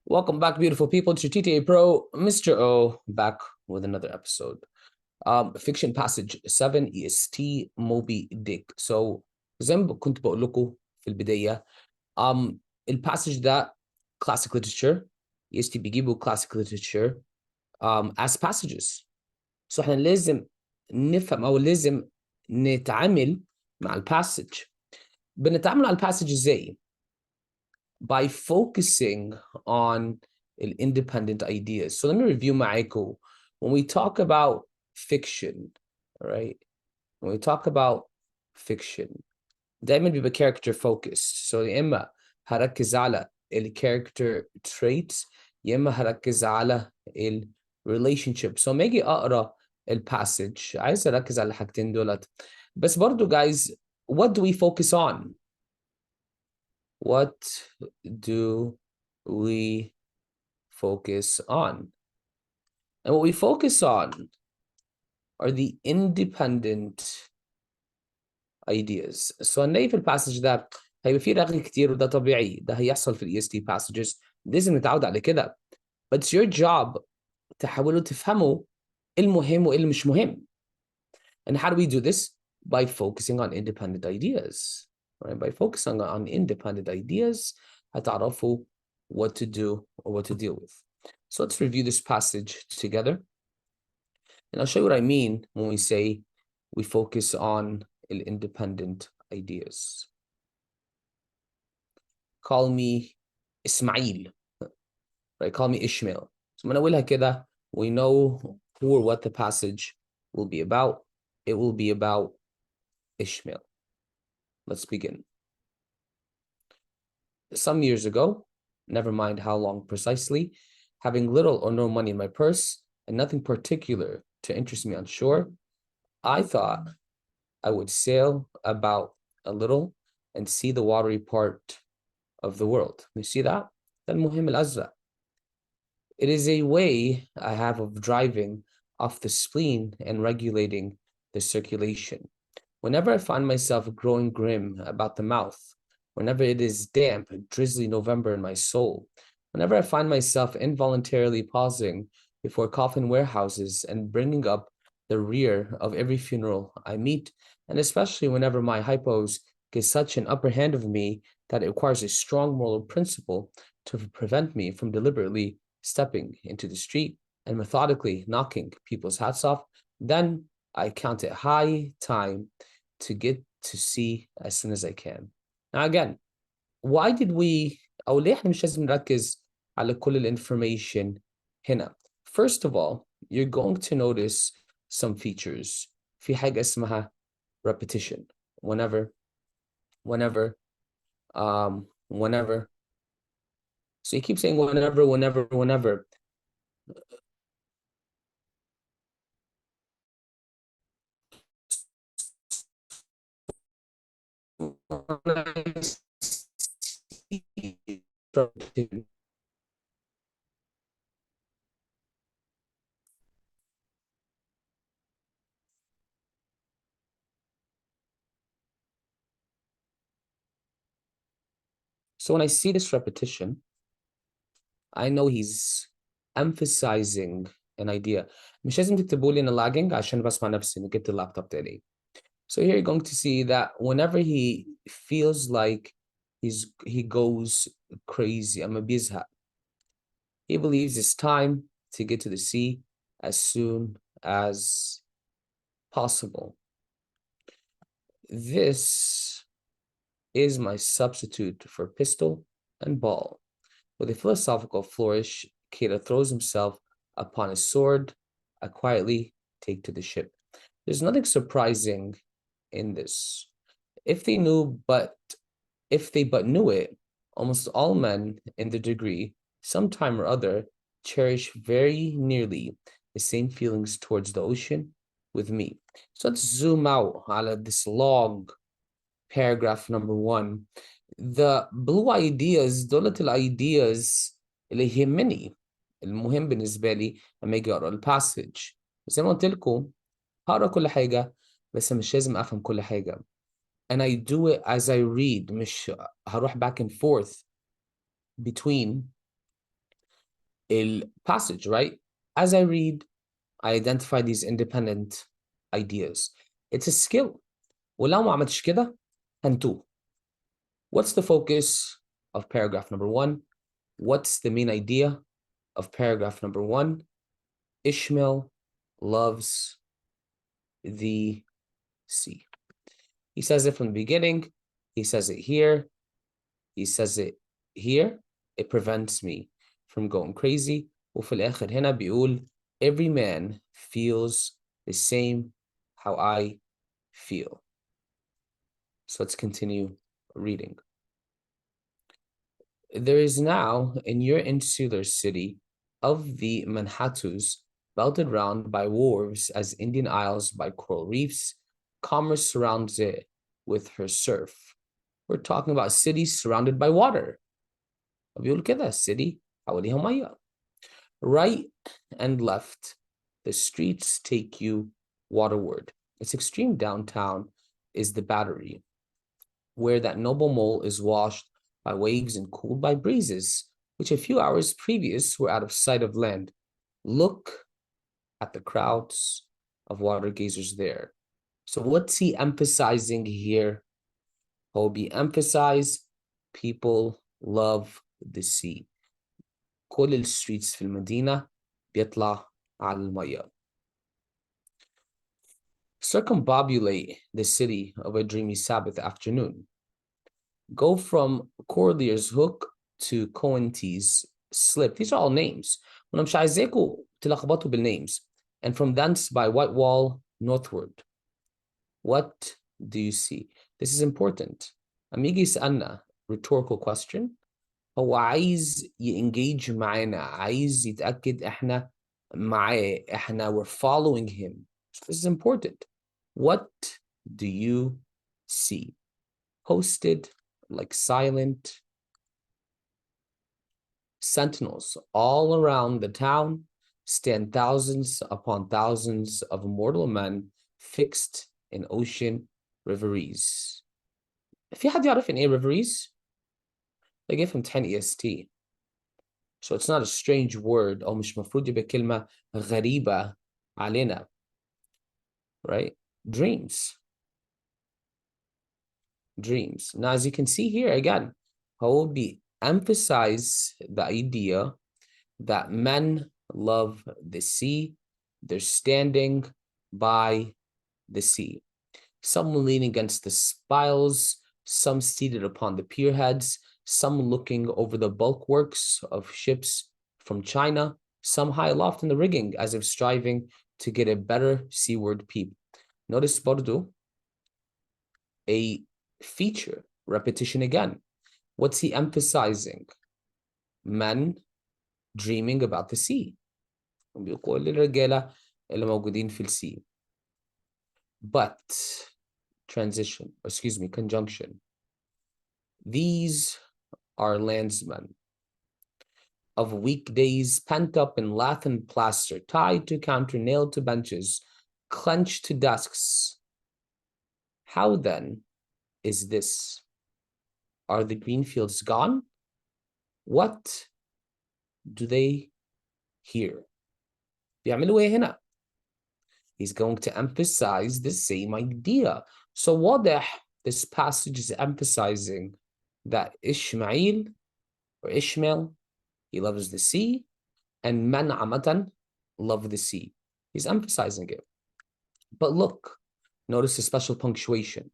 Welcome back, beautiful people, to TTA Pro. Mr. O back with another episode. Fiction passage 7 EST Moby-Dick. So زي ما كنت بقول لكم في البداية الباسج ده classic literature. EST بيجيبوا classic literature as passages. So احنا لازم نفهم أو لازم نتعامل مع الباسج. بنتعامل مع الباسج ازاي؟ By focusing on independent ideas. So let me review معاكم. When we talk about fiction, all right? When we talk about fiction, دايما بيبقى character focused. So يا إما هركز على character traits يا إما هركز على relationship. So ما أجي أقرأ passage عايز أركز على الحاجتين دولت. بس برضو guys, what do we focus on? What do we focus on? And what we focus on are the independent ideas. So هنلاقي في الباسج ده هيبقى فيه رغي كتير وده طبيعي، ده هيحصل في EST passages، لازم نتعود على كده. But it's your job تحاولوا تفهموا المهم واللي مش مهم. And how do we do this? By focusing on independent ideas. Right? By focusing on independent ideas, هتعرفوا what to do or what to deal with. So let's review this passage together. And I'll show you what I mean when we say we focus on independent ideas. Call me Ismail. Right? Call me Ishmael. So من أولها كده, we know who or what the passage will be about. It will be about Ishmael. Let's begin. Some years ago, never mind how long precisely, having little or no money in my purse and nothing particular to interest me on shore, I thought I would sail about a little and see the watery part of the world. You see that? المهم الأزرق. It is a way I have of driving off the spleen and regulating the circulation. Whenever I find myself growing grim about the mouth, whenever it is damp, drizzly November in my soul, whenever I find myself involuntarily pausing before coffin warehouses and bringing up the rear of every funeral I meet, and especially whenever my hypos get such an upper hand of me that it requires a strong moral principle to prevent me from deliberately stepping into the street and methodically knocking people's hats off, then I count it high time to get to sea as soon as I can. Now again, why did we أو ليه احنا مش لازم نركز على كل الانفورميشن هنا? First of all, you're going to notice some features. في حاجة اسمها repetition. Whenever. So you keep saying whenever. So when I see this repetition, I know he's emphasizing an idea. مش لازم تكتبوا لي إن lagging عشان بسمع نفسي إني جبت اللابتوب تاني. So here you're going to see that whenever he feels like he goes crazy, أما بيزهق, he believes it's time to get to the sea as soon as possible. This is my substitute for pistol and ball. With a philosophical flourish, Kata throws himself upon his sword. I quietly take to the ship. There's nothing surprising in this. If they but knew it, almost all men in the degree, sometime or other, cherish very nearly the same feelings towards the ocean with me. So let's zoom out على this long paragraph number 1. The blue ideas دولت ideas اللي يهمني المهم بالنسبة لي لما اجي اقرا الباسج. زي ما قلت لكم هقرا كل حاجة بس مش لازم افهم كل حاجة. And I do it as I read. مش هروح back and forth between passage, right? As I read, I identify these independent ideas. It's a skill. ولو ما عملتش كده هنتوه. What's the focus of paragraph number 1? What's the main idea of paragraph number 1? Ishmael loves the sea. He says it from the beginning. He says it here. He says it here. It prevents me from going crazy. وفي الآخر هنا بيقول every man feels the same how I feel. So let's continue reading. There is now in your insular city of the Manhattus, belted round by wharves as Indian Isles by coral reefs, commerce surrounds it with her surf. We're talking about cities surrounded by water. بيقول كده city حواليها مية. Right and left, the streets take you waterward. Its extreme downtown is the Battery, where that noble mole is washed by waves and cooled by breezes, which a few hours previous were out of sight of land. Look at the crowds of water gazers there. So what's he emphasizing here? He'll be emphasize people love the sea. كل الستريتس في المدينة بيطلع على المية. Circumbobulate the city of a dreamy Sabbath afternoon. Go from Corlier's Hook to Coenties Slip. These are all names. وأنا مش عايزاكم تلخبطوا بالnames. And from thence by Whitewall northward. What do you see? This is important. أما يجي يسألنا rhetorical question. هو عايز engage معانا. عايز يتأكد إحنا معاه. إحنا we're following him. So this is important. What do you see? Posted like silent sentinels all around the town stand thousands upon thousands of mortal men fixed in ocean reveries. في حد يعرف إن إيه reveries? They gave him 10 EST. So it's not a strange word. أو مش مفروض يبقى كلمة غريبة علينا. Right? Dreams. Dreams. Now, as you can see here again, Hobi emphasize the idea that men love the sea. They're standing by the sea. Some leaning against the spiles, some seated upon the pierheads, some looking over the bulwarks of ships from China, some high aloft in the rigging as if striving to get a better seaward peep. Notice برضو a feature, repetition again. What's he emphasizing? Men dreaming about the sea. بيقول للرجالة اللي موجودين في السي. But, transition, excuse me, conjunction. These are landsmen of weekdays pent up in lath and plaster, tied to counter, nailed to benches, clenched to desks. How then is this? Are the green fields gone? What do they hear? بيعملوا إيه هنا? He's going to emphasize the same idea. So واضح, this passage is emphasizing that Ishmael, or Ishmael, he loves the sea, and men عامة love the sea. He's emphasizing it. But look, notice the special punctuation.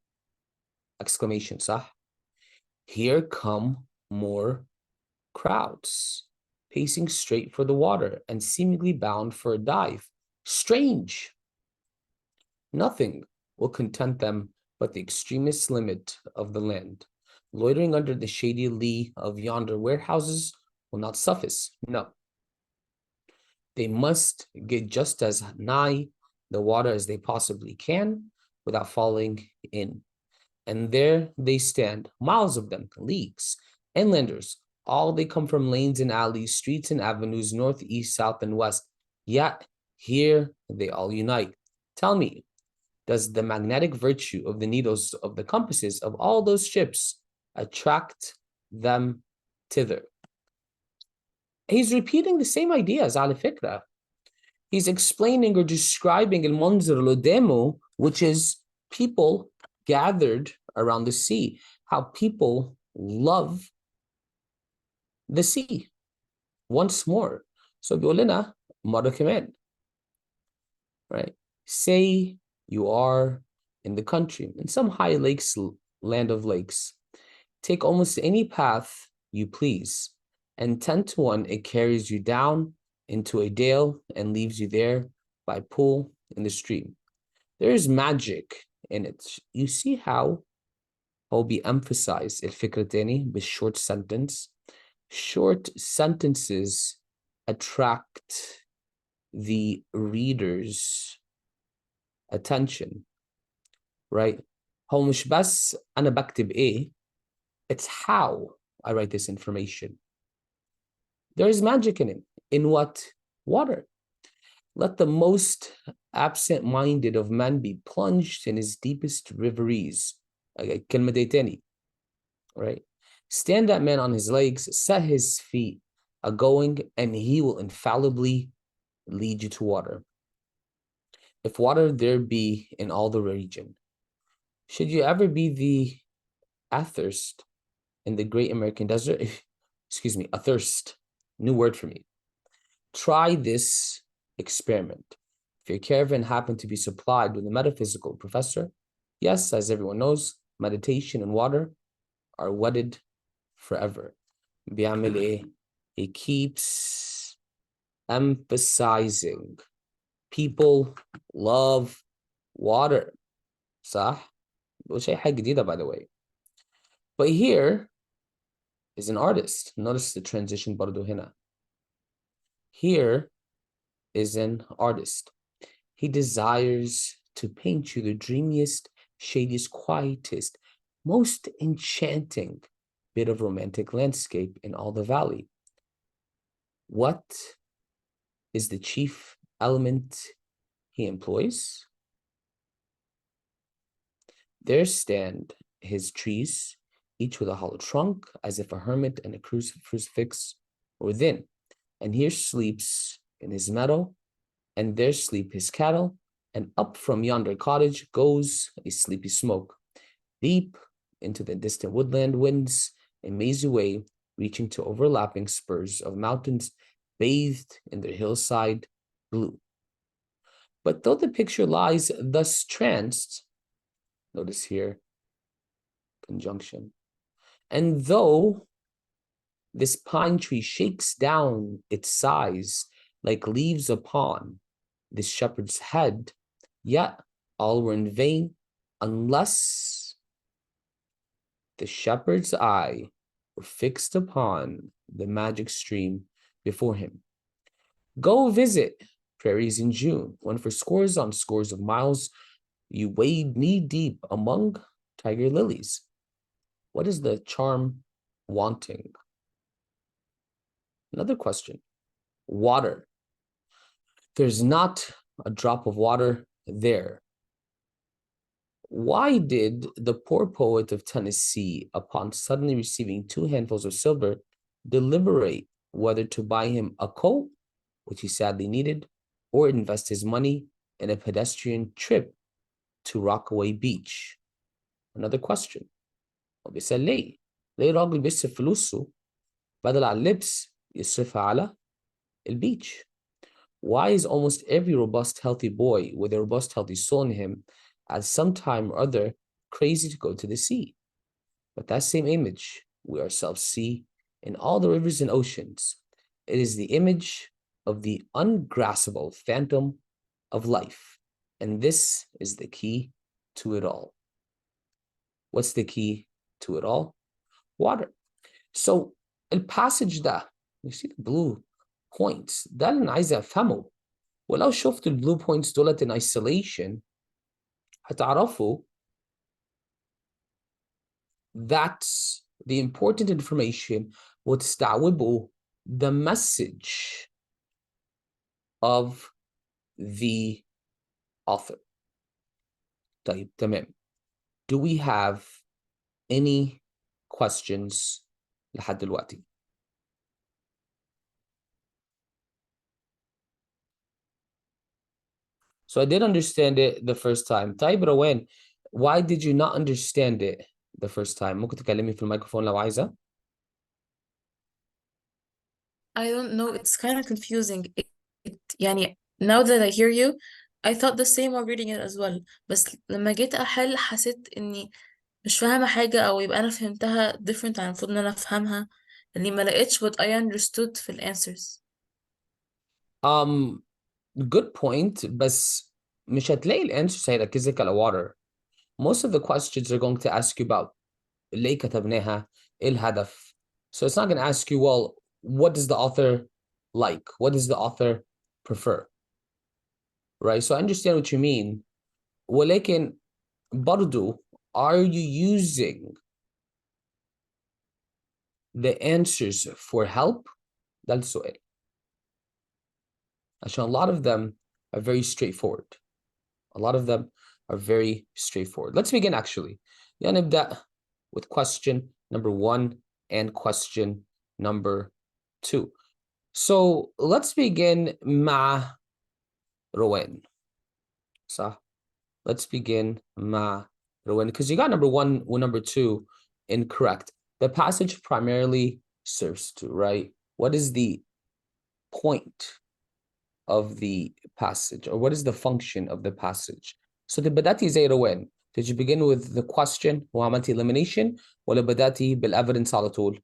Exclamation, صح? Here come more crowds, pacing straight for the water and seemingly bound for a dive. Strange. Nothing will content them but the extremest limit of the land. Loitering under the shady lee of yonder warehouses will not suffice. No. They must get just as nigh the water as they possibly can without falling in. And there they stand, miles of them, leagues, inlanders. All they come from lanes and alleys, streets and avenues, north, east, south, and west. Yet here they all unite. Tell me, does the magnetic virtue of the needles of the compasses of all those ships attract them thither? He's repeating the same ideas على فكرة. He's explaining or describing المنظر اللي قدامه, which is people gathered around the sea, how people love the sea. Once more. So بيقول لنا مرة كمان, right? Say you are in the country, in some high lakes, land of lakes. Take almost any path you please, and 10 to 1, it carries you down into a dale and leaves you there by a pool in the stream. There is magic in it. You see how هو بيemphasize الفكرة تاني بالshort sentence. Short sentences attract the reader's attention, right? هو مش بس أنا بكتب إيه, it's how I write this information. There is magic in it. In what? Water. Let the most absent-minded of men be plunged in his deepest reveries. كلمة دي تاني, right? Stand that man on his legs, set his feet a-going, and he will infallibly lead you to water. If water there be in all the region, should you ever be the athirst in the great American desert? Excuse me, athirst, new word for me. Try this experiment. If your caravan happened to be supplied with a metaphysical professor, yes, as everyone knows, meditation and water are wedded forever. بيعمل إيه? He keeps emphasizing people love water. صح؟ مش أي حاجة جديدة, by the way. But here is an artist. Notice the transition برضو هنا. Here is an artist. He desires to paint you the dreamiest, shadiest, quietest, most enchanting bit of romantic landscape in all the valley. What is the chief element he employs? There stand his trees, each with a hollow trunk, as if a hermit and a crucifix were within. And here sleeps in his meadow, and there sleep his cattle, and up from yonder cottage goes a sleepy smoke. Deep into the distant woodland winds a mazy way, reaching to overlapping spurs of mountains bathed in their hillside blue. But though the picture lies thus tranced, notice here, conjunction, and though this pine tree shakes down its sighs like leaves upon this shepherd's head, yet all were in vain unless the shepherd's eye were fixed upon the magic stream before him. Go visit prairies in June, when for scores on scores of miles you wade knee-deep among tiger lilies. What is the charm wanting? Another question. Water. There's not a drop of water there. Why did the poor poet of Tennessee, upon suddenly receiving 2 handfuls of silver, deliberate whether to buy him a coat, which he sadly needed, or invest his money in a pedestrian trip to Rockaway Beach? Another question. وبيسأل ليه؟ ليه الراجل بيصرف فلوسه بدل على اللبس يصرفها على البيتش? Why is almost every robust, healthy boy with a robust, healthy soul in him at some time or other crazy to go to the sea? But that same image we ourselves see in all the rivers and oceans. It is the image of the ungraspable phantom of life. And this is the key to it all. What's the key to it all? Water. So, the passage ده, you see the blue points, ده اللي أنا عايز أفهمه. ولو شفت البلو points دولت in isolation, هتعرفوا that's the important information وتستوعبوا the message of the author. طيب تمام. Do we have any questions لحد دلوقتي؟ So I did understand it the first time. طيب روان, why did you not understand it the first time? ممكن تكلمي في الميكروفون لو عايزة؟ I don't know, it's kind of confusing. يعني now that I hear you, I thought the same while reading it as well. بس لما جيت أحل حسيت إني مش فاهمة حاجة، أو يبقى أنا فهمتها different عن المفروض إن أنا أفهمها، إني ما لقيتش what I understood في ال answers. Um, good point, بس مش هتلاقي الانسرز هيركزك على water. Most of the questions are going to ask you about ليه كتبناها, ايه الهدف. So it's not going to ask you, well, what does the author like? What does the author prefer? Right? So I understand what you mean. ولكن برضو, are you using the answers for help? ده السؤال. عشان a lot of them are very straightforward. A lot of them are very straightforward. Let's begin actually. نبدأ with question number 1 and question number 2. So let's begin مع روان. صح? Let's begin مع روان, because you got number 1 and number 2 incorrect. The passage primarily serves to, right? What is the point of the passage, or what is the function of the passage? So the بدأتي زي روان. Did you begin with the question وعملتي elimination, ولا بدأتي بالevidence على طول؟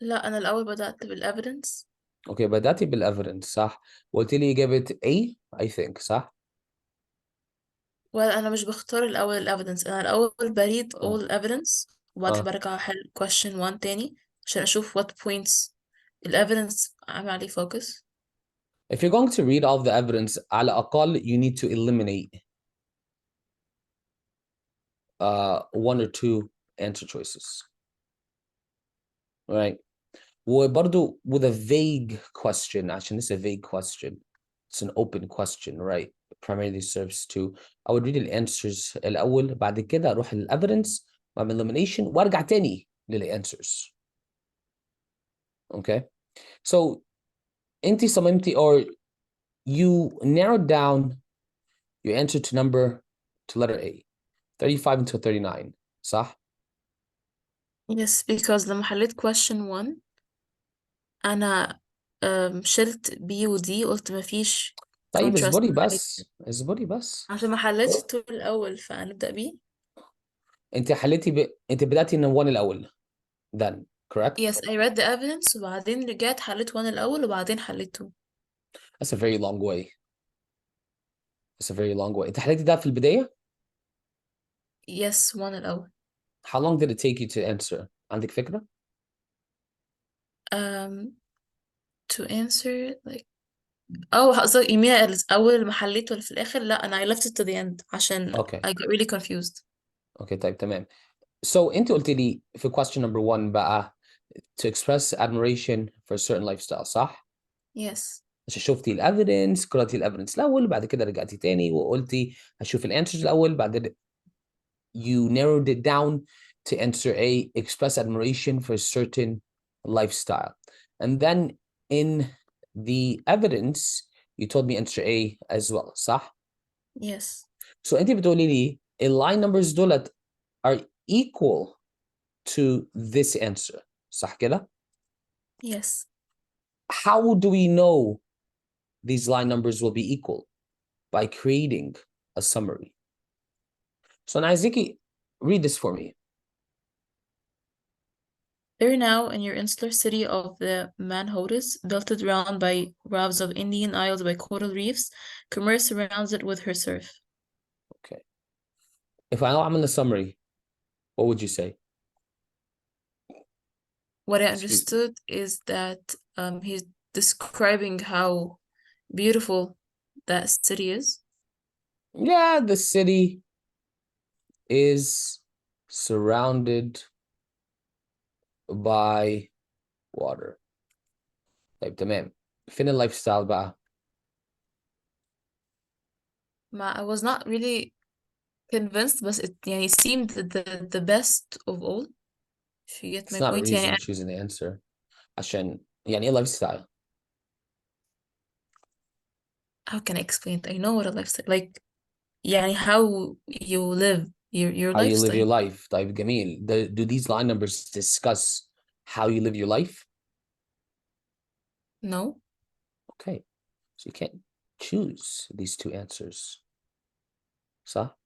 لا، أنا الأول بدأت بالevidence. اوكي, بدأتي بالevidence صح؟ وقلت لي إجابة A, I think, صح؟ أنا مش بختار الأول evidence، أنا الأول بريد اه all evidence، وبعد كده اه برجع أحل question 1 تاني عشان أشوف what points evidence عامل عليه focus. If you're going to read all of the evidence, على الأقل you need to eliminate 1 or 2 answer choices, right? وبرضو with a vague question, عشان it's a vague question, it's an open question, right? It primarily serves to, I would read the answers الأول, بعد كده أروح للevidence, بعمل elimination, وأرجع تاني للanswers. Okay? So, أنتي صممتي, or you narrowed down your answer to letter A, 35 until 39, صح؟ Yes, because لما حليت question 1 أنا شلت B و D، قلت مفيش طيب contrast اصبري بين الحاجتين. بس, اصبري بس. عشان ما حليتش الطول الأول فهنبدأ بيه. انت بدأتي من 1 الأول, then, correct? Yes, I read the evidence وبعدين رجعت حليت 1 الأول وبعدين حليت 2. That's a very long way. It's a very long way. انت حليتي ده في البداية؟ Yes, 1 الأول. How long did it take you to answer? عندك فكرة؟ um, to answer like قصدك يميها الأول ما حليت ولا في الآخر؟ لا، أنا I left it to the end عشان Okay. I got really confused. Okay, طيب تمام. So انت قلت لي في question number 1 بقى to express admiration for a certain lifestyle, صح؟ Yes. عشان شفتي evidence, قرأتي evidence الأول, بعد كده رجعتي تاني وقلتي هشوف answers الأول, بعد you narrowed it down to answer A, express admiration for a certain lifestyle. And then in the evidence, you told me answer A as well, صح? Yes. So انت بتقولي لي line numbers دولت are equal to this answer, صح كده? Yes. How do we know these line numbers will be equal? By creating a summary. So Naiziki, read this for me. There now in your insular city of the Manhotus, belted round by rafts of Indian isles by coral reefs, commerce surrounds it with her surf. Okay. If I am in the summary, what would you say? What I Excuse me. understood is that he's describing how beautiful that city is. Yeah, the city is surrounded by water. طيب تمام. فين اللايف بقى؟ I was not really convinced, but it يعني seemed the best of all. If you get It's my not a point. reason يعني choosing the answer. عشان يعني ايه لايف ستايل؟ how can I explain it? I know what a lifestyle like يعني how you live your How you live your lifestyle. life. طيب جميل. Do these line numbers discuss how you live your life? No. Okay. So you can't choose these two answers. صح؟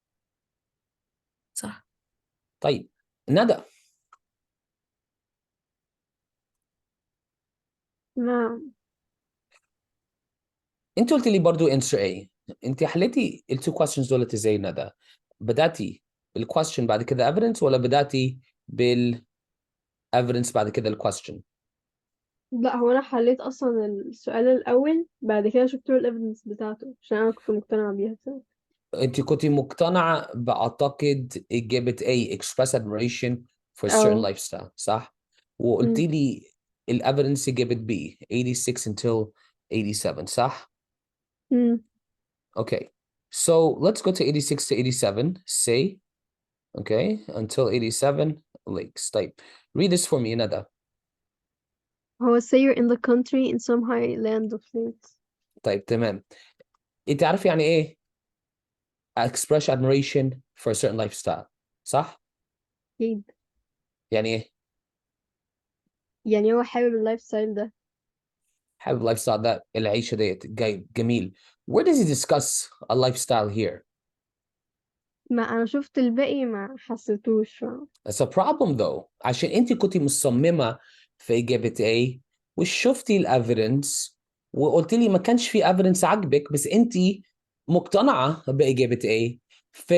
صح. طيب ندى، نعم. انت قلت لي برضو answer A. انت حليتي ال two questions دولت ازاي ندى؟ بدأتي بالquestion بعد كده evidence ولا بدأتي evidence بعد كده الquestion؟ لا، هو انا حليت اصلا السؤال الاول، بعد كده شفت له الايفيدنس بتاعته عشان انا كنت مقتنعه بيها بصراحه. انت كنت مقتنعة بعتقد إجابة A express admiration for a certain اه. lifestyle صح؟ وقلت أمم. لي evidence إجابة B 86 until 87 صح؟ أمم. Okay. So let's go to 86 to 87. Say, okay, until 87 lakes. طيب. Read this for me, Nada. هو say you're in the country in some high land of lakes. طيب تمام. انت عارف يعني ايه express admiration for a certain lifestyle صح؟ اكيد. يعني ايه؟ يعني هو حابب اللايف ستايل ده. حابب lifestyle ده العيشة ديت جميل. Where does he discuss a lifestyle here? ما انا شفت الباقي ما حسيتوش That's a problem though. عشان انت كنت مصممة في إجابة A وشفتي الإيفيدنس وقلت لي ما كانش في إيفيدنس عاجبك بس انت مقتنعة بإجابة A ف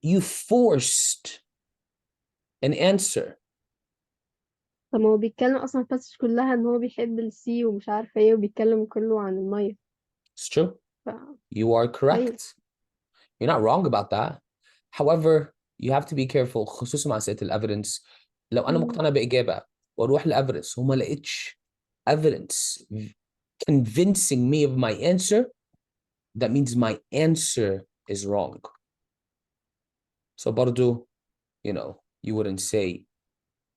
you forced an answer. طب ما هو بيتكلم اصلا الباسج كلها ان هو بيحب السي ومش عارفه ايه، وبيتكلم كله عن الميه. It's true. ف... You are ايوه. correct. You're not wrong about that. However, you have to be careful خصوصا مع أسئلة الإيفيدنس. لو أنا أمم. مقتنع بإجابة وأروح لإيفيدنس وما لقيتش evidence convincing me of my answer, that means my answer is wrong. So برضو, you wouldn't say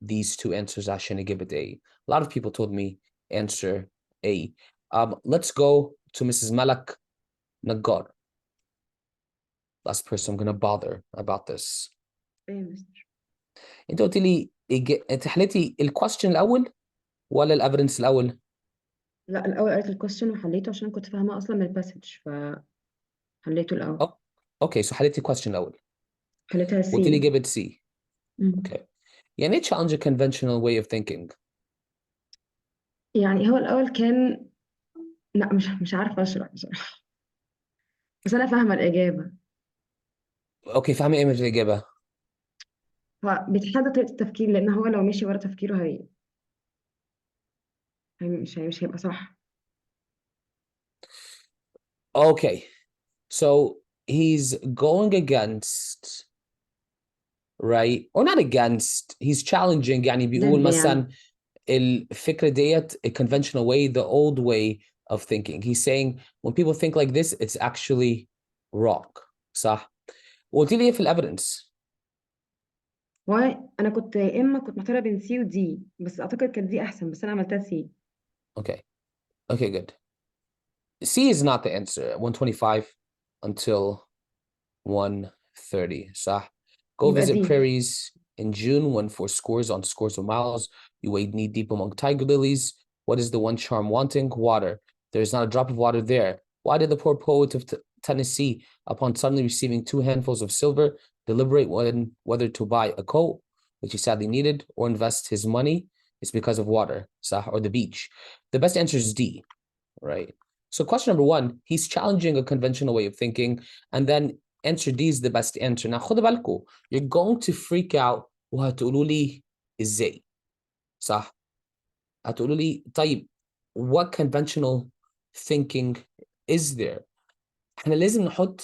these two answers عشان إجابة A. A lot of people told me answer A. Let's go to Mrs. Malak Nagar. Last person I'm gonna bother about this. ايه يا مستر؟ انت قلت لي انت حليتي الكويستشن الاول ولا الافيدنس الاول؟ لا، الاول قريت الكويستشن وحليته عشان كنت فاهمه اصلا من الباسج فحليته الاول. اوكي سو حليتي الكويستشن الاول حليتها قلت لي سي. اجابه سي. اوكي يعني ايه challenge a conventional way of thinking؟ يعني هو الاول كان، لا مش عارفه اشرح بصراحه، بس انا فاهمه الاجابه. اوكي فاهمه ايه من الاجابه؟ هو بيتحدى طريقه التفكير، لان هو لو مشي ورا تفكيره مش هيبقى صح. Okay, so he's going against, right? Or not against, he's challenging. يعني بيقول ضد مثلا يعني. الفكرة ديت a conventional way, the old way of thinking. He's saying when people think like this, it's actually wrong. صح؟ وقلت لي ايه في الافيدنس؟ وانا كنت يا اما كنت محتاره بين سي ودي، بس اعتقد كانت دي احسن، بس انا عملتها سي. Okay, okay, good. C is not the answer. 125 until 130. صح? Go يبقى visit دي. prairies in June when for scores on scores of miles you wade knee deep among tiger lilies. What is the one charm wanting? Water. There is not a drop of water there. Why did the poor poet of Tennessee, upon suddenly receiving 2 handfuls of silver, deliberate whether to buy a coat, which he sadly needed, or invest his money? It's because of water, صح? Or the beach. The best answer is D, right? So question number 1, he's challenging a conventional way of thinking, and then answer D is the best answer. Now خدوا بالكم, you're going to freak out وهتقولوا لي ازاي؟ صح؟ هتقولوا لي طيب what conventional thinking is there؟ احنا لازم نحط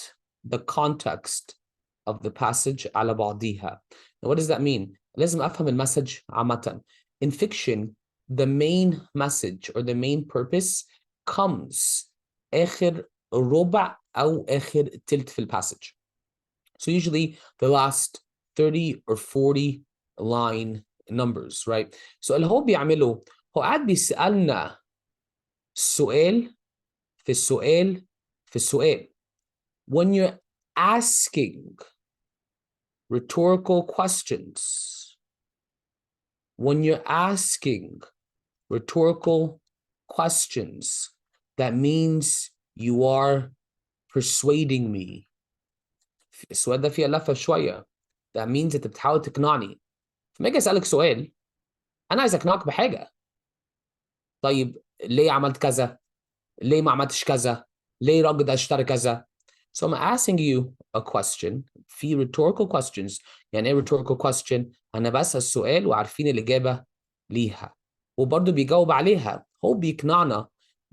the context of the passage على بعضيها. Now, what does that mean? لازم أفهم المسج عامة. In fiction, the main message or the main purpose comes آخر ربع أو آخر تلت في الباسج. So usually the last 30 or 40 line numbers, right? So اللي هو بيعمله هو قاعد بيسألنا سؤال في السؤال when you're asking rhetorical questions, when you're asking rhetorical questions, that means you are persuading me. السؤال ده فيه لفة شوية. That means انت بتحاول تقنعني. فما اجي اسألك سؤال انا عايز اقنعك بحاجة. طيب ليه عملت كذا؟ ليه ما عملتش كذا؟ ليه الراجل ده اشترى كذا؟ So I'm asking you a question. في rhetorical questions. يعني ايه rhetorical question؟ انا بسأل السؤال وعارفين الإجابة ليها. وبرضه بيجاوب عليها. هو بيقنعنا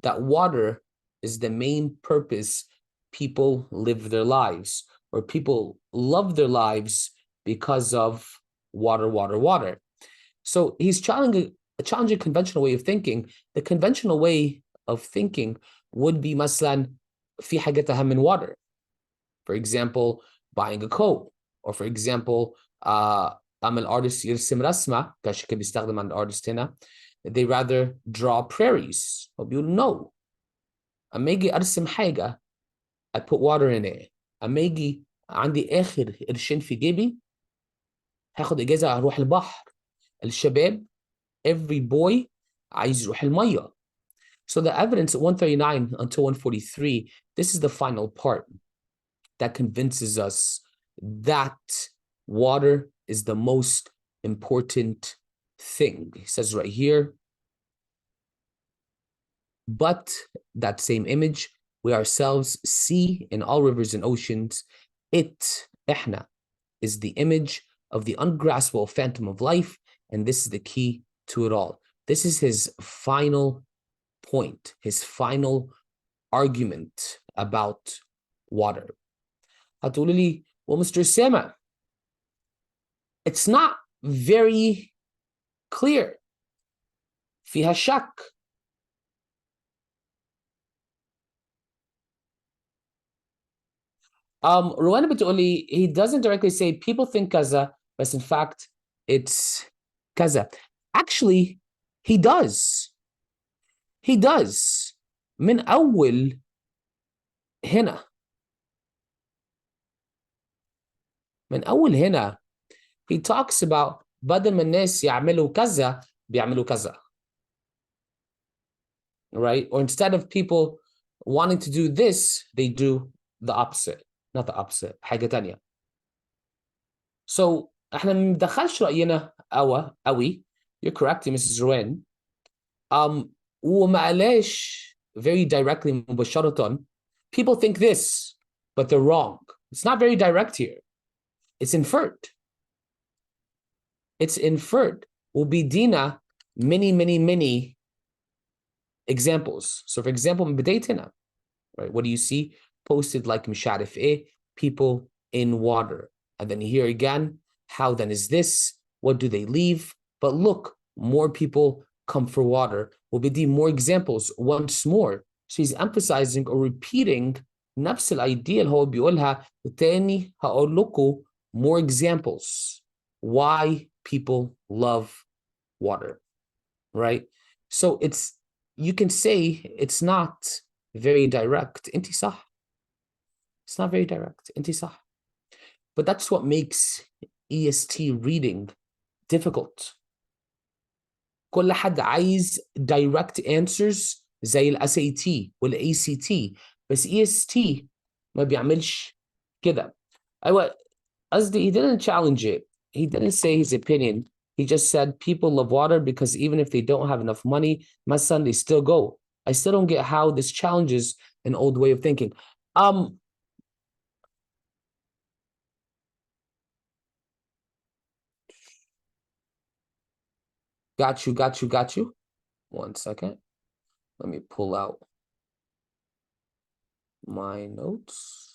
that water is the main purpose people live their lives, or people love their lives because of water, water, water. So he's challenging conventional way of thinking. The conventional way of thinking would be مثلا في حاجات أهم من water. For example, buying a coat. Or for example, I'm an artist يرسم رسمة كاش كده بيستخدم عند artist هنا. They rather draw prairies. Or you know. أما أجي أرسم حاجة I put water in it. أما أجي عندي آخر قرشين في جيبي هاخد إجازة أروح البحر. الشباب every boy عايز يروح المية. So the evidence at 139 until 143, this is the final part that convinces us that water is the most important thing. He says right here, but that same image we ourselves see in all rivers and oceans, إحنا, is the image of the ungraspable phantom of life, and this is the key to it all. This is his final point, his final argument about water. هتقولي لي, well, Mr. Sema, it's not very clear. فيها شك. Rowena بتقولي, he doesn't directly say people think كذا, but in fact, it's كذا. Actually, he does. He does. من أول هنا. من أول هنا. He talks about بدل ما الناس يعملوا كذا بيعملوا كذا. Right? Or instead of people wanting to do this, they do the opposite. Not the opposite. حاجة تانية. So احنا ما ندخلش رأينا قوي. You're correct, Mrs. Ruan. وما قالش very directly مباشرة. People think this, but they're wrong. It's not very direct here. It's inferred. It's inferred. وبيدينا many examples. So for example, من بداية هنا, right? What do you see? Posted like مش عارف إيه, people in water. And then here again, how then is this? What do they leave? But look, more people come for water. وبدي more examples once more. So he's emphasizing or repeating نفس الidea اللي هو بيقولها. تاني هقول لكم more examples why people love water, right? So you can say it's not very direct. انتي صح. It's not very direct. انتي صح. But that's what makes EST reading difficult. كل حد عايز direct answers زي ال SAT وال ACT. بس EST ما بيعملش كده. أيوة قصدي he didn't challenge it. He didn't say his opinion. He just said people love water because even if they don't have enough money, my son, they still go. I still don't get how this challenges an old way of thinking. Got you. 1 second. Let me pull out my notes.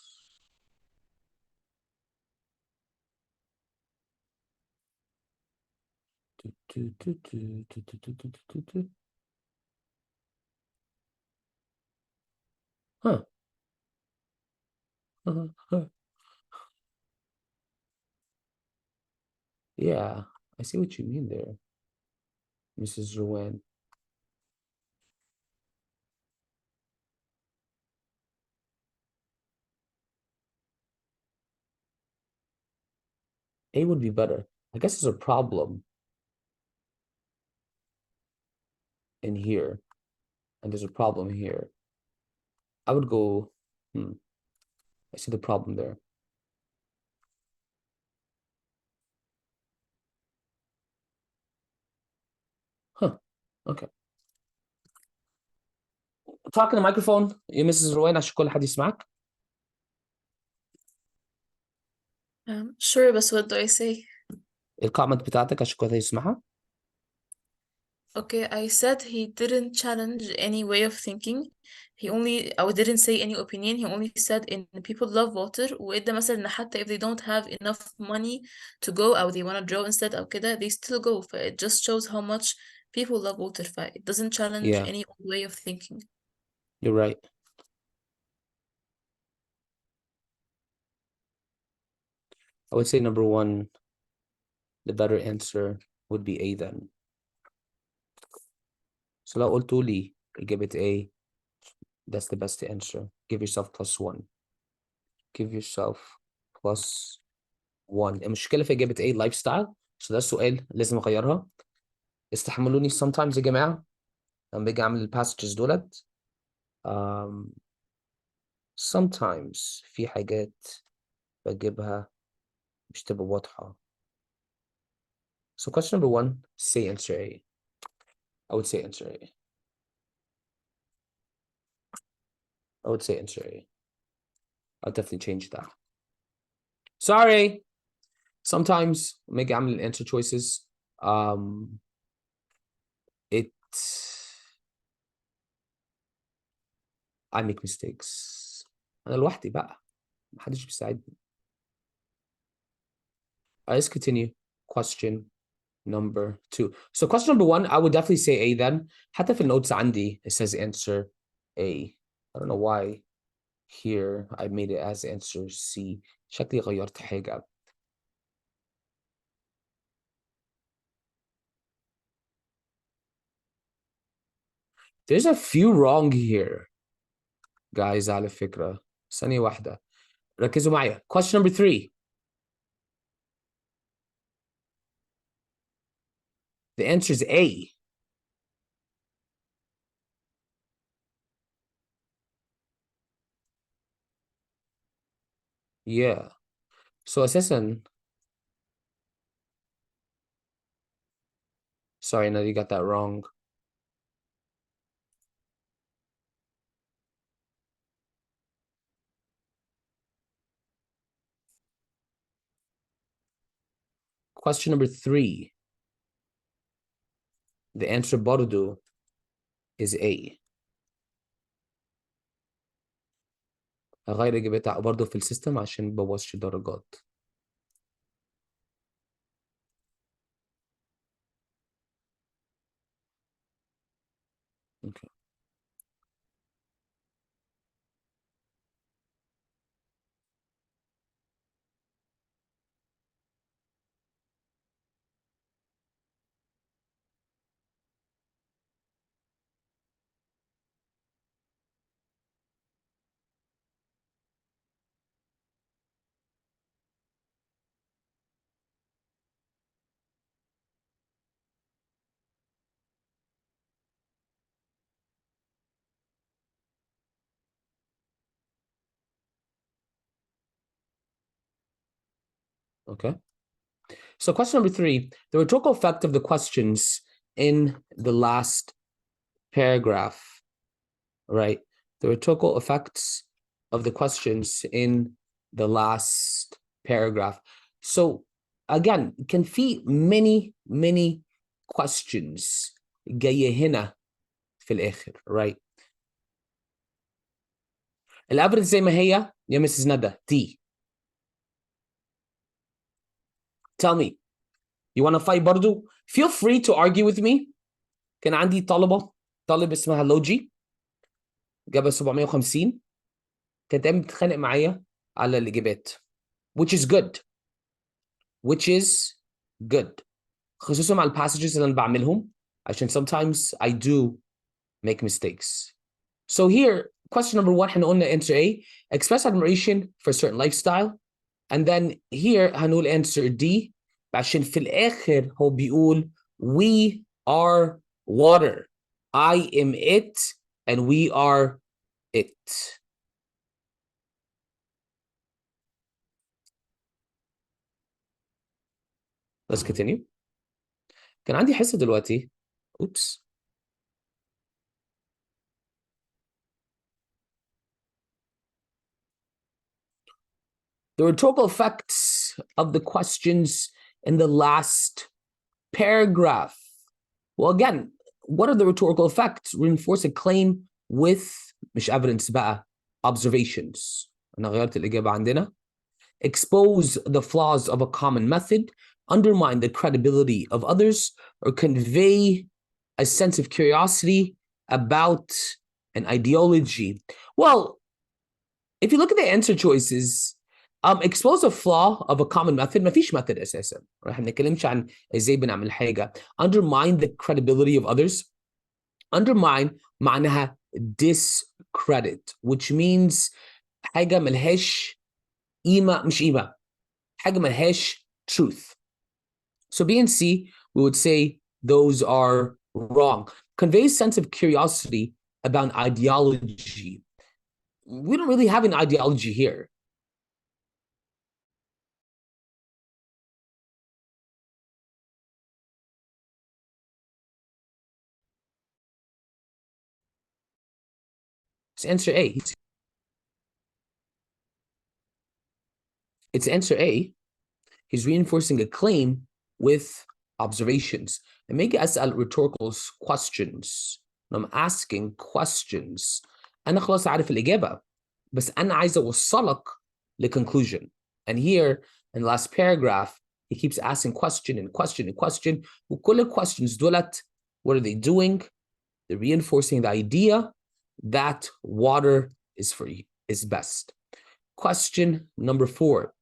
Huh. Yeah, I see what you mean there, Mrs. Ruan. A would be better. I guess there's a problem in here, and there's a problem here. I would go, I see the problem there. Huh, okay. Talk in the microphone يا Mrs. روان عشان كل حد يسمعك. Sure, but what do I say? الكومنت بتاعتك عشان كل حد يسمعها. Okay, I said he didn't challenge any way of thinking. He only, or didn't say any opinion. He only said in people love water. وإدى مثلا إن حتى if they don't have enough money to go or they want to draw instead أو كده, they still go. It just shows how much people love water. It doesn't challenge Yeah, any way of thinking. you're right. I would say number one, the better answer would be A then. So لو قلتوا لي إجابة A, that's the best answer. Give yourself +1. Give yourself +1. المشكلة في إجابة A lifestyle. So ده السؤال لازم أغيرها. استحملوني sometimes يا جماعة لما باجي أعمل الباسجز دولت. Sometimes في حاجات بجيبها مش تبقى واضحة. So question number one, say answer A. I would say answer A. I would say answer A. I'll definitely change that. Sorry. Sometimes when I أعمل answer choices, I make mistakes. أنا لوحدي بقى. محدش بيساعدني. Let's continue. Question number two. So question number one, I would definitely say A then. حتى في النوتس عندي it says answer A. I don't know why here I made it as answer C. شكلي غيرت حاجة. There's a few wrong here. Guys على فكرة. ثانية واحدة. ركزوا معايا. Question number three. The answer is A. Yeah. So أساسا sorry, no, you got that wrong. Question number three. The answer برضو is A. هغير إجابتها برضو في السيستم عشان مبوظش درجات. Okay. Okay. So question number three, the rhetorical effect of the questions in the last paragraph, right? The rhetorical effects of the questions in the last paragraph. So again, كان في many questions جاية هنا في الآخر, right? الأفرج زي ما هي يا Mrs. ندى D. Tell me, you want to fight برضو? Feel free to argue with me. كان عندي طالب اسمها لوجي جابها 750 كانت دايما بتتخانق معايا على الإجابات which is good خصوصا مع الباسجز اللي أنا بعملهم عشان sometimes I do make mistakes. So here question number one احنا قلنا answer A, express admiration for a certain lifestyle. and then here هنقول answer D عشان في الآخر هو بيقول we are water. I am it and we are it. Let's continue. كان عندي حصة دلوقتي. Oops. The rhetorical effects of the questions in the last paragraph. Well, again, what are the rhetorical effects? Reinforce a claim with مش evidence بقى observations. أنا غيرت الإجابة عندنا. Expose the flaws of a common method, undermine the credibility of others, or convey a sense of curiosity about an ideology. Well, if you look at the answer choices, expose a flaw of a common method مفيش method اساسا. احنا ما بنتكلمش عن ازاي بنعمل حاجه. Undermine the credibility of others. Undermine معناها discredit, which means حاجه ملهاش قيمه مش قيمه. حاجه ملهاش truth. So B and C, we would say those are wrong. Convey a sense of curiosity about ideology. We don't really have an ideology here. It's answer A. It's answer A. He's reinforcing a claim with observations. And make أسأل rhetorical questions. I'm asking questions. أنا خلاص عارف الإجابة. بس أنا عايز أوصلك لconclusion. And here in the last paragraph, he keeps asking question and question and question. وكل questions دولت, what are they doing? They're reinforcing the idea that water is free, is best. Question number 4.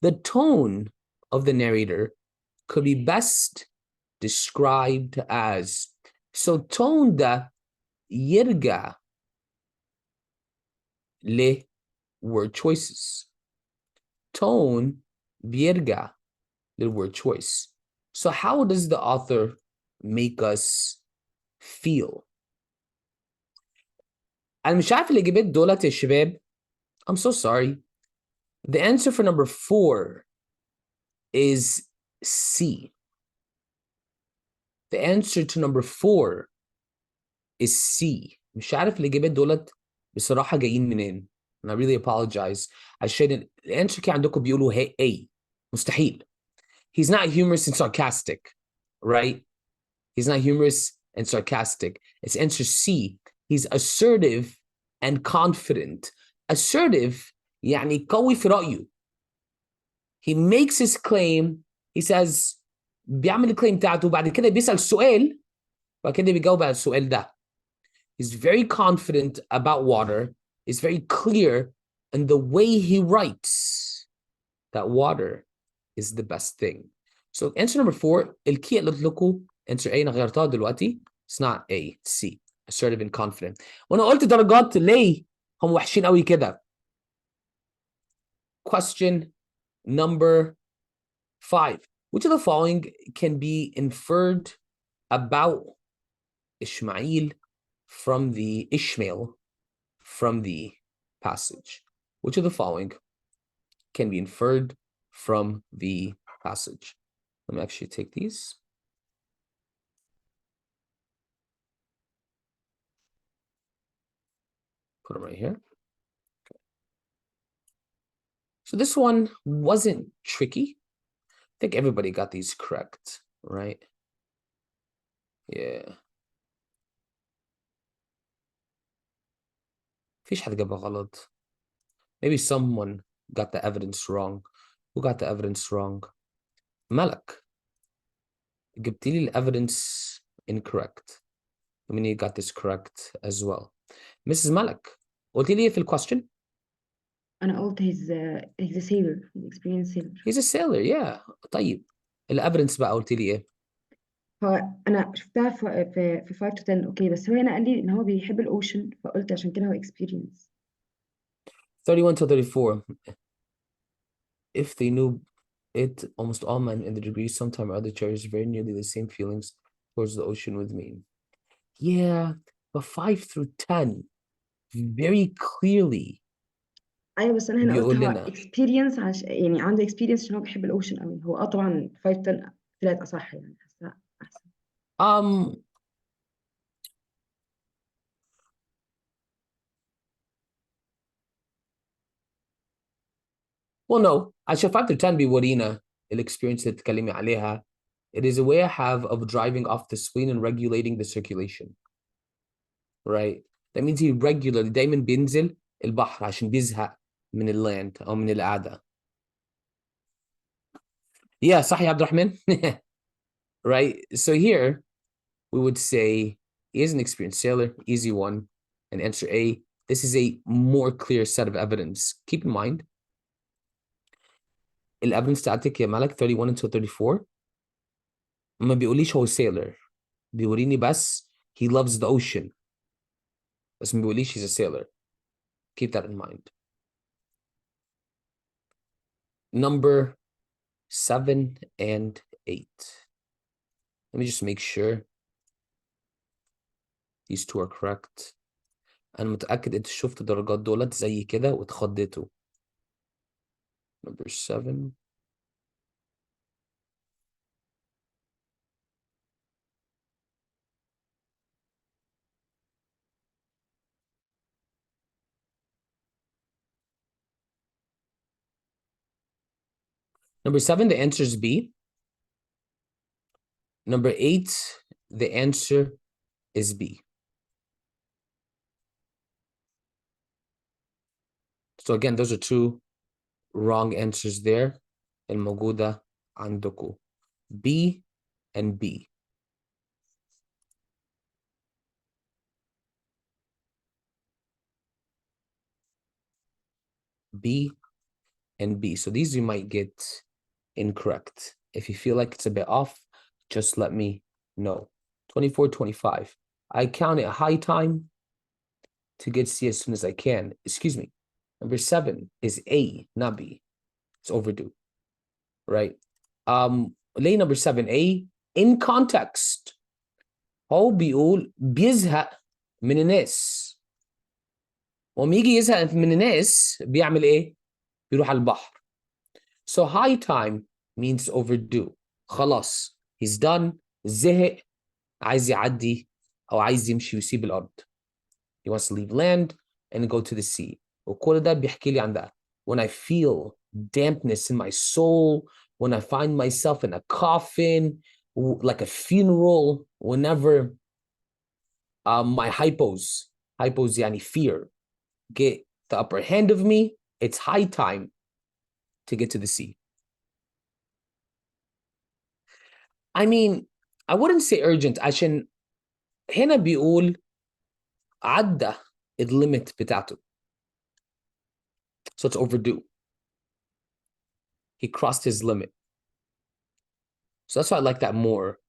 The tone of the narrator could be best described as. So tone ده يرجع ل word choices. Tone بيرجع لل word choice. So how does the author make us feel? أنا مش عارف الإجابات دولت يا شباب. I'm so sorry. The answer for number 4 is C. The answer to number 4 is C. مش عارف الإجابات دولت بصراحة جايين منين. And I really apologize. عشان الانسر كان عندكم بيقولوا A. مستحيل. He's not humorous and sarcastic, right? He's not humorous and sarcastic. It's answer C. He's assertive and confident. Assertive يعني قوي في رأيه. He makes his claim. He says بيعمل الكليم بتاعته وبعد كده بيسأل سؤال وبعد كده بيجاوب على السؤال ده. He's very confident about water. He's very clear in the way he writes that water is the best thing. So answer number 4, الكي اللي قلت لكم answer A أنا غيرتها دلوقتي. It's not A, it's C. Assertive and confident. وأنا قلت درجات ليه هم وحشين قوي كده. Question number 5. Which of the following can be inferred about Ishmael from the passage? Which of the following can be inferred from the passage? Let me actually take these. Put them right here. Okay. So this one wasn't tricky. I think everybody got these correct, right? Yeah. مفيش حد جابها غلط. Maybe someone got the evidence wrong. Who got the evidence wrong? Malak. جبت لي evidence incorrect. I mean, you got this correct as well. Mrs. Malak, قلت لي في question? أنا قلت he's a sailor, he's an experienced sailor. He's a sailor, yeah. طيب. evidence بقى قلت لي إيه؟ هو أنا شفتها في 5 to 10 أوكي بس هو هنا قال لي إن هو بيحب الأوشن فقلت عشان كده هو experience. 31 to 34. if they knew it, almost all men in the degree sometime or other cherish very nearly the same feelings towards the ocean with me. Yeah, but 5 through 10 very clearly ايوه بس انا هنا قلت بيقول هو لنا اكسبيرينس يعني عنده اكسبيرينس عشان هو بيحب الاوشن قوي. هو طبعا 5 10 طلعت اصح يعني، حاسه احسن. um well no عشان 5 through 10 بيورينا الاكسبيرينس اللي بتتكلمي عليها. It is a way I have of driving off the spleen and regulating the circulation. Right? That means he regularly دايما بينزل البحر عشان بيزهق من اللاند أو من القعدة. Yeah, صح يا عبد الرحمن. Right? So here we would say he is an experienced sailor, easy one. And answer A, this is a more clear set of evidence. Keep in mind, evidence بتاعتك يا ملك 31 until 34 ما بيقوليش هو sailor. بيوريني بس he loves the ocean. بس ما بيقوليش he's a sailor. Keep that in mind. Number 7 and 8. Let me just make sure these two are correct. أنا متأكد أنت شفت الدرجات دولت زي كده واتخضيتوا. Number 7. Number 7, the answer is B. Number 8, the answer is B. So again, those are two wrong answers there. الموجودة عندكم B and B. B and B. So these you might get incorrect. If you feel like it's a bit off, just let me know. 24, 25. I count it high time to get C as soon as I can. Excuse me. Number 7 is A, not B. It's overdue, right? Lay number 7A, in context. هو بيقول بيزهق من الناس. وما يجي يزهق من الناس بيعمل ايه؟ بيروح على البحر. So high time means overdue. خلاص. He's done. زهق. عايز يعدي أو عايز يمشي ويسيب الأرض. He wants to leave land and go to the sea. وكل ده بيحكي لي عن ده. When I feel dampness in my soul, when I find myself in a coffin, like a funeral, whenever my hypos يعني fear, get the upper hand of me, it's high time to get to the sea. I mean, I wouldn't say urgent عشان هنا بيقول عدى limit بتاعته. So it's overdue. He crossed his limit. So that's why I like that more.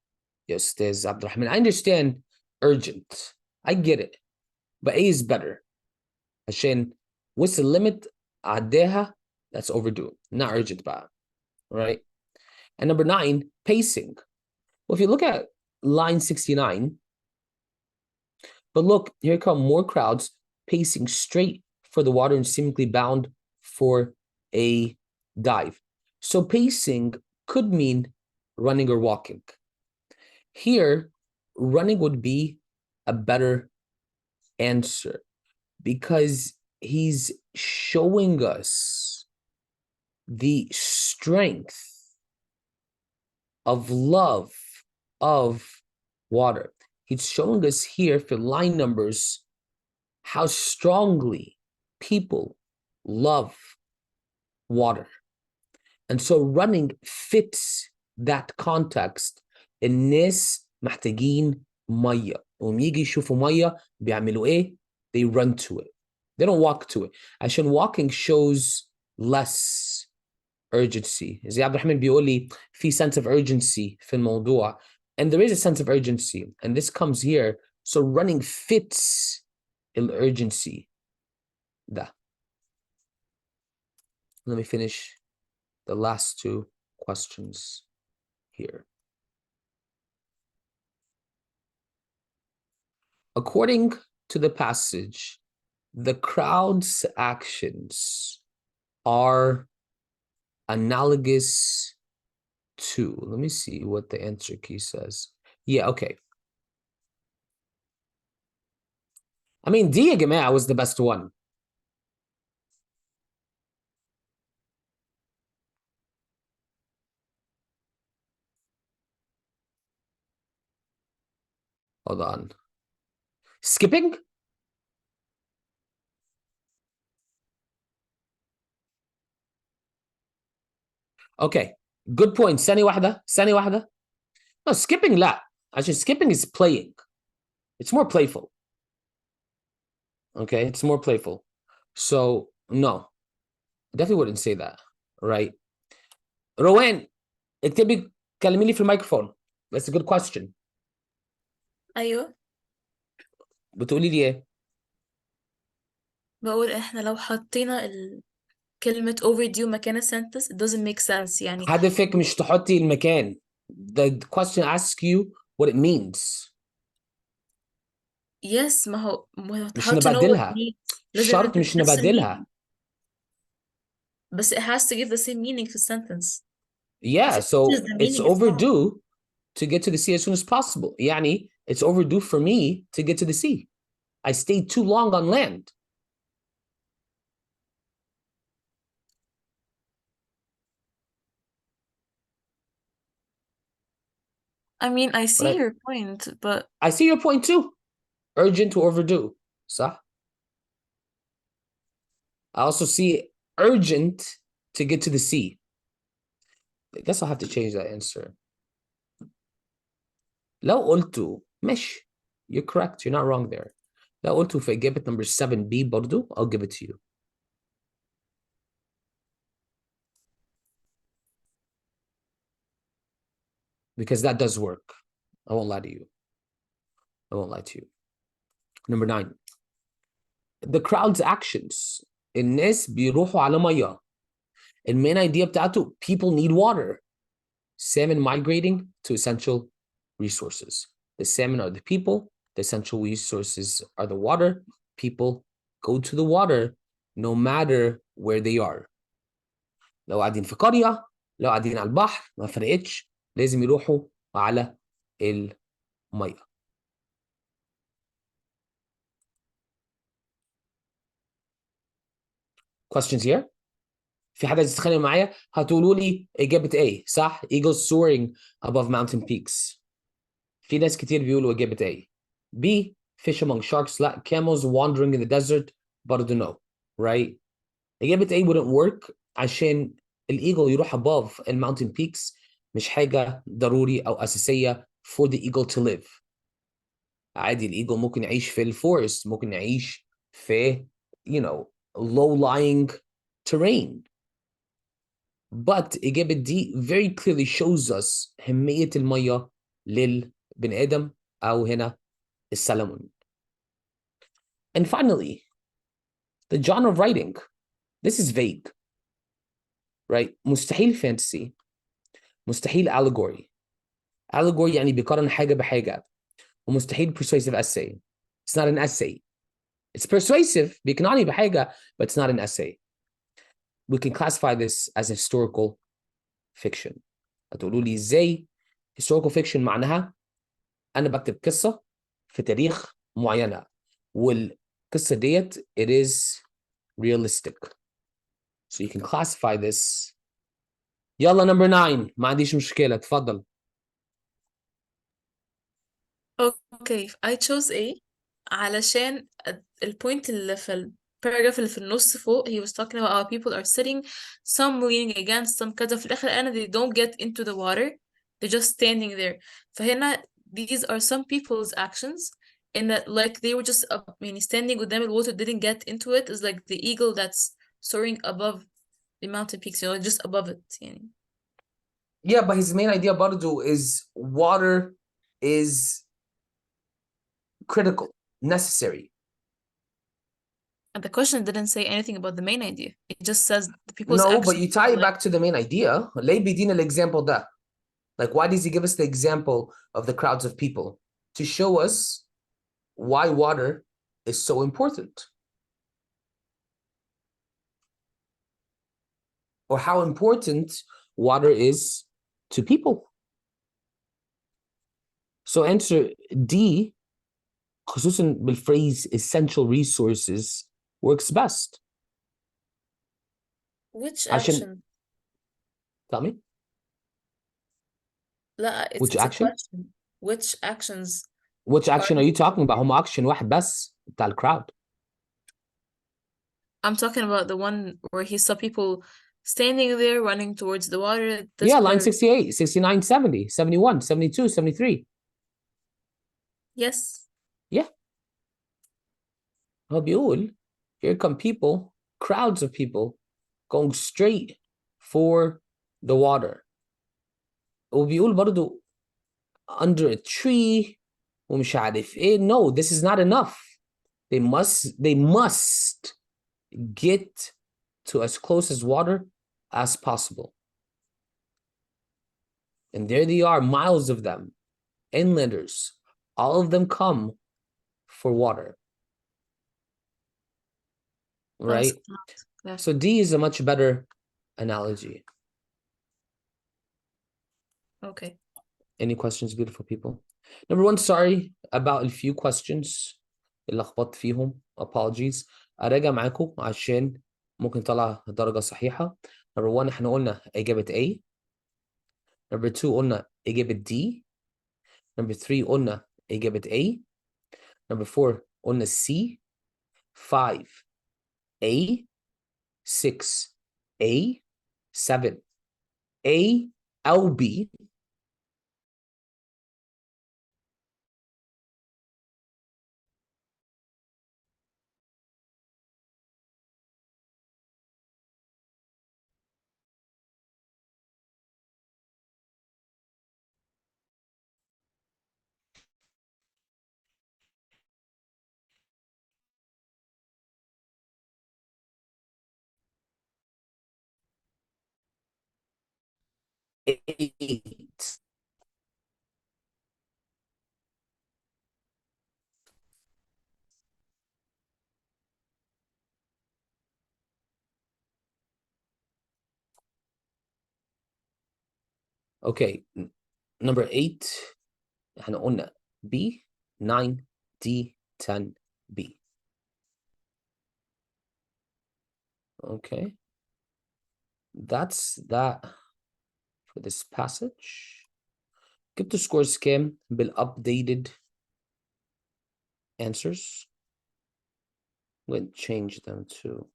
Yes, there's Abdurrahman. I understand urgent. I get it. But A is better. عشان what's the limit عداها, that's overdue. Not urgent بقى. Right? And number 9, pacing. Well, if you look at line 69, but look, here come more crowds pacing straight for the water and seemingly bound for a dive. So pacing could mean running or walking. Here, running would be a better answer because he's showing us the strength of love of water. He's showing us here for line numbers how strongly people love water. And so running fits that context. الناس محتاجين مية. وهم يجي يشوفوا مية بيعملوا ايه؟ They run to it. They don't walk to it. عشان walking shows less urgency. زي عبد الرحمن بيقول لي في sense of urgency في الموضوع. And there is a sense of urgency. And this comes here. So running fits الurgency. ده. Let me finish the last two questions here. According to the passage, the crowd's actions are analogous to, let me see what the answer key says. Yeah, okay. I mean, D يا جماعة was the best one. Hold on. Skipping? Okay, good point. ثانية واحدة. No, skipping لا. عشان skipping is playing. It's more playful. Okay, it's more playful. So, no. I definitely wouldn't say that, right? روان, اكتبي كلميني في الميكروفون. That's a good question. ايوه، بتقولي لي ايه؟ بقول احنا لو حطينا كلمة overdue مكان sentence it doesn't make sense يعني. هدفك مش تحطي المكان. The question asks you what it means. yes، ما هو مش how to know what it نبدلها. means لازم شرط ندي مش نفس نبدلها. meaning. بس it has to give the same meaning في sentence. Yeah, If it so changes the it's meaning it's wrong. overdue to get to the sea as soon as possible. يعني it's overdue for me to get to the sea. I stayed too long on land. I mean I But see your point but I see your point too. Urgent to overdue. صح? I also see urgent to get to the sea. I guess I'll have to change that answer. لو قلتوا ماشي. You're correct. You're not wrong there. لو قلتوا في إجابة number 7B برضو, I'll give it to you. Because that does work. I won't lie to you. I won't lie to you. Number 9. The crowd's actions. الناس بيروحوا على مية. المين idea بتاعته, people need water. Salmon migrating to essential resources. The salmon are the people. The essential resources are the water. People go to the water no matter where they are. لو قاعدين في قرية, لو قاعدين على البحر, ما فرقتش. لازم يروحوا على المية. Questions here? في حد عايز يتخانق معايا؟ هتقولوا لي إجابة A صح؟ Eagles soaring above mountain peaks. في ناس كتير بيقولوا إجابة A. B, fish among sharks. لا, camels wandering in the desert. برضه no, right? إجابة A wouldn't work عشان الإيجل يروح above الماونتن peaks مش حاجة ضروري أو أساسية for the eagle to live. عادي الإيجل ممكن يعيش في الفورست, ممكن يعيش في, you know, low-lying terrain. But إجابة D very clearly shows us أهمية المية للبني آدم أو هنا السلمون. And finally, the genre of writing. This is vague, right? مستحيل fantasy. مستحيل allegory. Allegory يعني بيقارن حاجة بحاجة. ومستحيل persuasive essay. It's not an essay. It's persuasive بيقنعني بحاجة, but it's not an essay. We can classify this as historical fiction. هتقولوا لي ازاي historical fiction معناها أنا بكتب قصة في تاريخ معينة والقصة ديت it is realistic. So you can classify this. يلا number 9, ما عنديش مشكلة, اتفضل. okay I chose A علشان البوينت اللي في الباراجراف اللي في النص فوق he was talking about how people are sitting some leaning against some كذا في الآخر أنا they don't get into the water they're just standing there. فهنا these are some people's actions in that like they were just يعني standing قدام ال water didn't get into it is like the eagle that's soaring above the mountain peaks, you know, just above it يعني. Yeah, but his main idea برضو is water is critical, necessary. And the question didn't say anything about the main idea. It just says the people's No, but actions you tie are it like, back to the main idea. ليه بيدينا الexample ده? Like, why does he give us the example of the crowds of people? To show us why water is so important. Or how important water is to people. So answer D, خصوصا بالphrase essential resources, works best. which عشان action? tell me لا, which it's a action? question. Which actions Which are action are you talking about? هم action واحد بس بتاع الكراود. I'm talking about the one where he saw people standing there running towards the water. This Yeah, line part, 68, 69, 70, 71, 72, 73. yes. Yeah. هو بيقول here come people, crowds of people going straight for the water. وبيقول برضو under a tree ومش عارف ايه. No, this is not enough. They must get to as close as water as possible. And there they are, miles of them, inlanders. All of them come for water. Right? Yeah. So D is a much better analogy. Okay. Any questions, beautiful people? Number one, sorry about a few questions اللي لخبطت فيهم. Apologies. أراجع معاكم عشان ممكن طلع درجة صحيحة. Number one, احنا قلنا إجابة A. Number two, قلنا إجابة D. Number three, قلنا إجابة A. Number four, قلنا C. 5, A. 6, A. 7, A أو B. Eight. Okay, number 8 احنا قلنا B, 9, D, 10, B. Okay, that's that for this passage. جبت scores كام بالupdated answers. I'm going to change them to,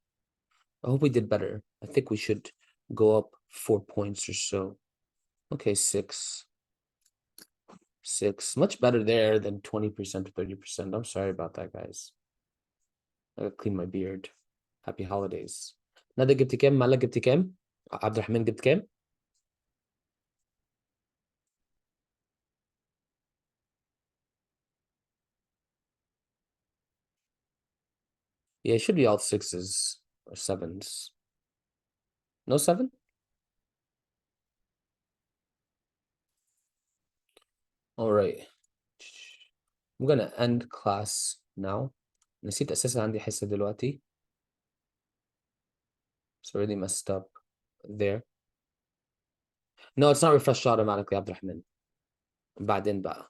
I hope we did better. I think we should go up 4 points or so. Okay, 6. 6, much better there than 20% to 30%. I'm sorry about that, guys. I gotta clean my beard. Happy holidays. ندى جبت كام؟ مالا جبت كام؟ عبد الرحمن جبت كام؟ Yeah, it should be all 6s or 7s. No 7? All right. I'm gonna end class now. نسيت أساسا عندي حصة دلوقتي. It's already messed up there. No, it's not refreshed automatically, عبد الرحمن. بعدين بقى.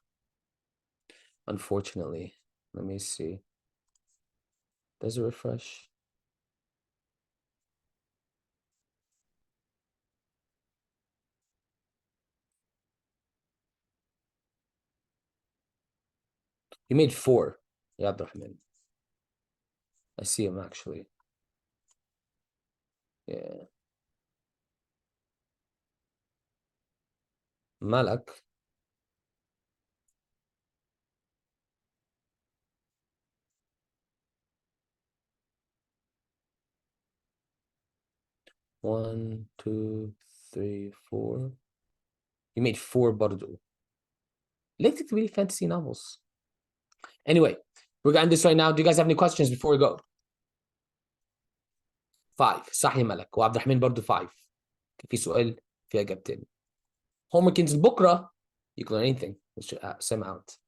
Unfortunately. Let me see. Does it refresh? You made 4. Yeah, Abdurrahman. I see him actually. Yeah. Malak. One, two, three, 4. You made 4 برضو. ليه تكتب لي fantasy novels? Anyway, we're gonna end this right now. Do you guys have any questions before we go? 5 صح يا ملك، وعبد الرحمن برضو 5. كان في سؤال فيه إجابتين. homework ينزل بكرة. You can learn anything. Let's send out.